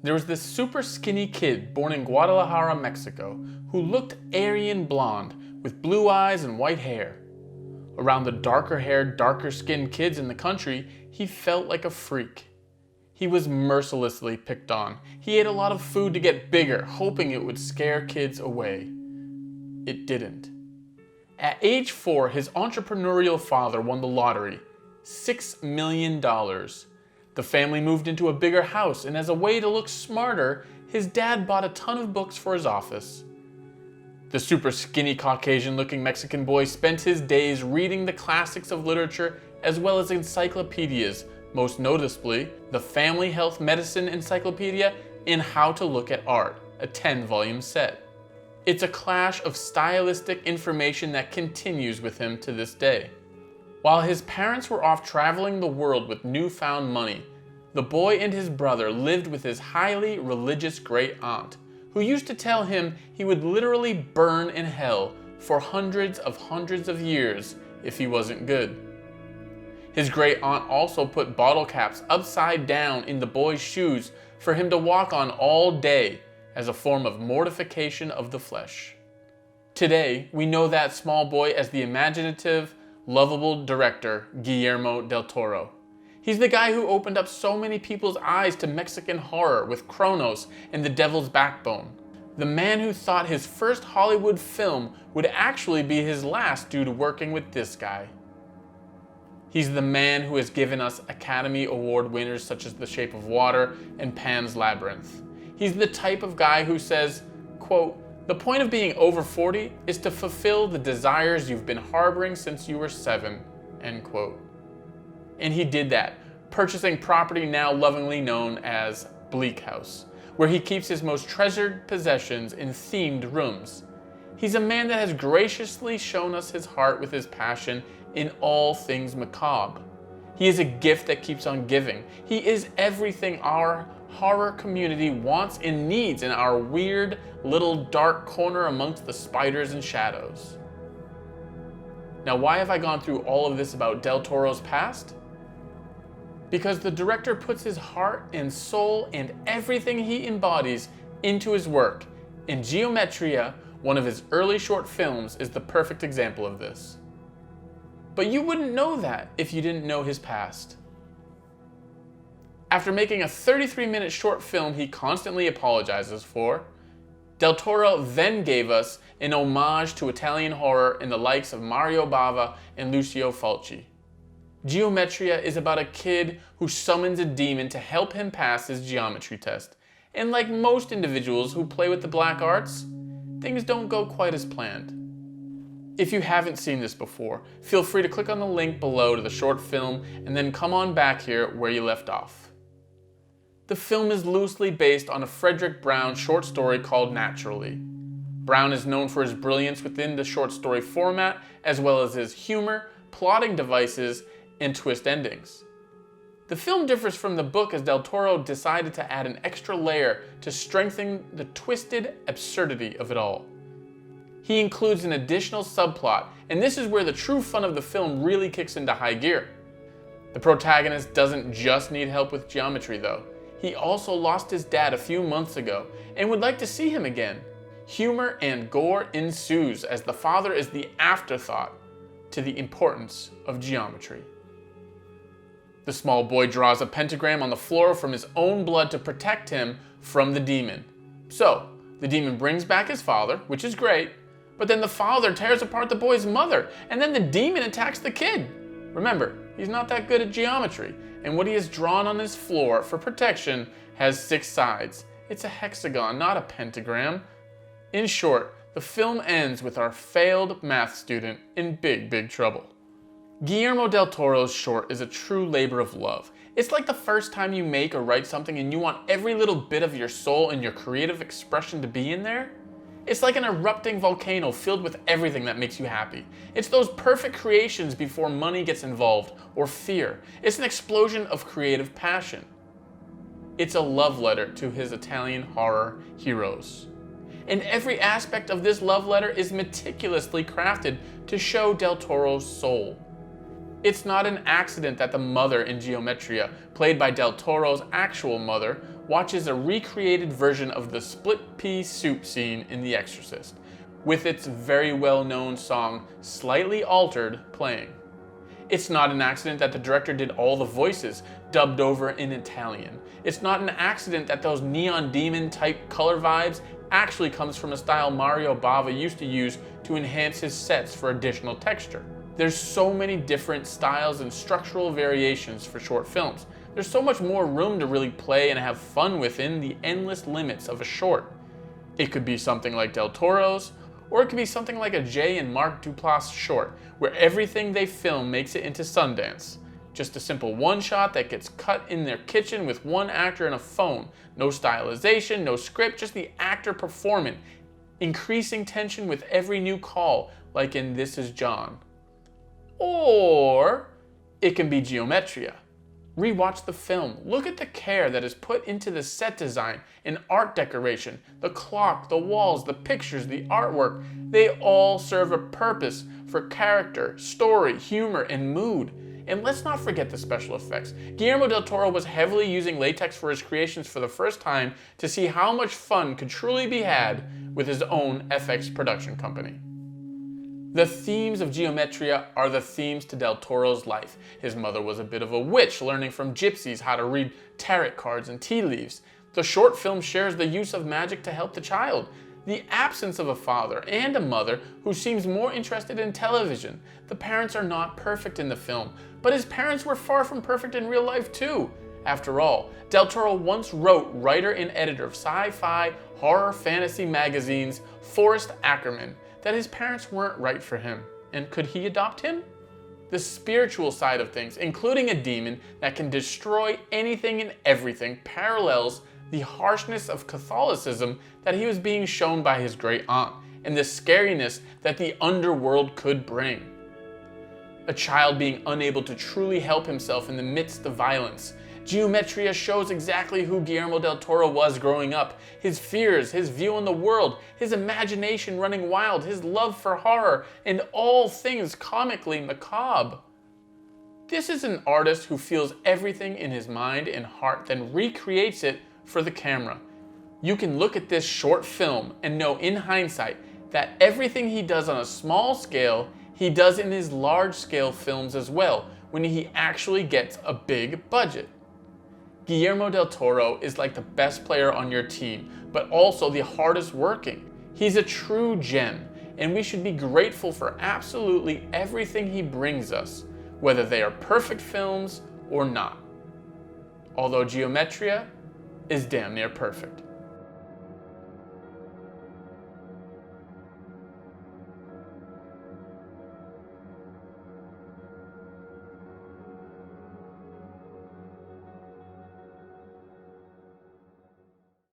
There was this super skinny kid born in Guadalajara, Mexico, who looked Aryan blonde with blue eyes and white hair. Around the darker-haired, darker-skinned kids in the country, he felt like a freak. He was mercilessly picked on. He ate a lot of food to get bigger, hoping it would scare kids away. It didn't. At age 4, his entrepreneurial father won the lottery, $6 million. The family moved into a bigger house, and as a way to look smarter, his dad bought a ton of books for his office. The super skinny Caucasian-looking Mexican boy spent his days reading the classics of literature as well as encyclopedias, most noticeably the Family Health Medicine Encyclopedia and How to Look at Art, a 10-volume set. It's a clash of stylistic information that continues with him to this day. While his parents were off traveling the world with newfound money, the boy and his brother lived with his highly religious great aunt, who used to tell him he would literally burn in hell for hundreds of years if he wasn't good. His great aunt also put bottle caps upside down in the boy's shoes for him to walk on all day as a form of mortification of the flesh. Today, we know that small boy as the imaginative, lovable director Guillermo Del Toro. He's the guy who opened up so many people's eyes to Mexican horror with Cronos and The Devil's Backbone. The man who thought his first Hollywood film would actually be his last due to working with this guy. He's the man who has given us Academy Award winners such as The Shape of Water and Pan's Labyrinth. He's the type of guy who says, quote, "The point of being over 40 is to fulfill the desires you've been harboring since you were 7, end quote. And he did that, purchasing property now lovingly known as Bleak House, where he keeps his most treasured possessions in themed rooms. He's a man that has graciously shown us his heart with his passion in all things macabre. He is a gift that keeps on giving. He is everything our horror community wants and needs in our weird little dark corner amongst the spiders and shadows." Now, why have I gone through all of this about Del Toro's past? Because the director puts his heart and soul and everything he embodies into his work, and Geometria, one of his early short films, is the perfect example of this. But you wouldn't know that if you didn't know his past. After making a 33-minute short film he constantly apologizes for, Del Toro then gave us an homage to Italian horror in the likes of Mario Bava and Lucio Fulci. Geometria is about a kid who summons a demon to help him pass his geometry test. And like most individuals who play with the black arts, things don't go quite as planned. If you haven't seen this before, feel free to click on the link below to the short film and then come on back here where you left off. The film is loosely based on a Frederick Brown short story called Naturally. Brown is known for his brilliance within the short story format, as well as his humor, plotting devices, and twist endings. The film differs from the book as Del Toro decided to add an extra layer to strengthen the twisted absurdity of it all. He includes an additional subplot, and this is where the true fun of the film really kicks into high gear. The protagonist doesn't just need help with geometry though. He also lost his dad a few months ago and would like to see him again. Humor and gore ensues as the father is the afterthought to the importance of geometry. The small boy draws a pentagram on the floor from his own blood to protect him from the demon. So, the demon brings back his father, which is great, but then the father tears apart the boy's mother, and then the demon attacks the kid. Remember, he's not that good at geometry, and what he has drawn on his floor for protection has 6 sides. It's a hexagon, not a pentagram. In short, the film ends with our failed math student in big trouble. Guillermo Del Toro's short is a true labor of love. It's like the first time you make or write something and you want every little bit of your soul and your creative expression to be in there. It's like an erupting volcano filled with everything that makes you happy. It's those perfect creations before money gets involved or fear. It's an explosion of creative passion. It's a love letter to his Italian horror heroes. And every aspect of this love letter is meticulously crafted to show Del Toro's soul. It's not an accident that the mother in Geometria, played by Del Toro's actual mother, watches a recreated version of the split pea soup scene in The Exorcist, with its very well-known song, slightly altered, playing. It's not an accident that the director did all the voices dubbed over in Italian. It's not an accident that those neon demon type color vibes actually comes from a style Mario Bava used to use to enhance his sets for additional texture. There's so many different styles and structural variations for short films. There's so much more room to really play and have fun within the endless limits of a short. It could be something like Del Toro's, or it could be something like a Jay and Mark Duplass short, where everything they film makes it into Sundance. Just a simple one shot that gets cut in their kitchen with one actor and a phone. No stylization, no script, just the actor performing, increasing tension with every new call, like in This Is John. Or it can be Geometria. Rewatch the film. Look at the care that is put into the set design and art decoration, the clock, the walls, the pictures, the artwork. They all serve a purpose for character, story, humor, and mood. And let's not forget the special effects. Guillermo Del Toro was heavily using latex for his creations for the first time to see how much fun could truly be had with his own FX production company. The themes of Geometria are the themes to Del Toro's life. His mother was a bit of a witch, learning from gypsies how to read tarot cards and tea leaves. The short film shares the use of magic to help the child. The absence of a father and a mother who seems more interested in television. The parents are not perfect in the film, but his parents were far from perfect in real life too. After all, Del Toro once wrote writer and editor of sci-fi, horror, fantasy magazines, Forrest Ackerman, that his parents weren't right for him. And could he adopt him? The spiritual side of things, including a demon that can destroy anything and everything, parallels the harshness of Catholicism that he was being shown by his great aunt, and the scariness that the underworld could bring. A child being unable to truly help himself in the midst of violence. Geometria shows exactly who Guillermo Del Toro was growing up. His fears, his view on the world, his imagination running wild, his love for horror, and all things comically macabre. This is an artist who feels everything in his mind and heart, then recreates it for the camera. You can look at this short film and know in hindsight that everything he does on a small scale, he does in his large scale films as well, when he actually gets a big budget. Guillermo Del Toro is like the best player on your team, but also the hardest working. He's a true gem, and we should be grateful for absolutely everything he brings us, whether they are perfect films or not. Although Geometria is damn near perfect.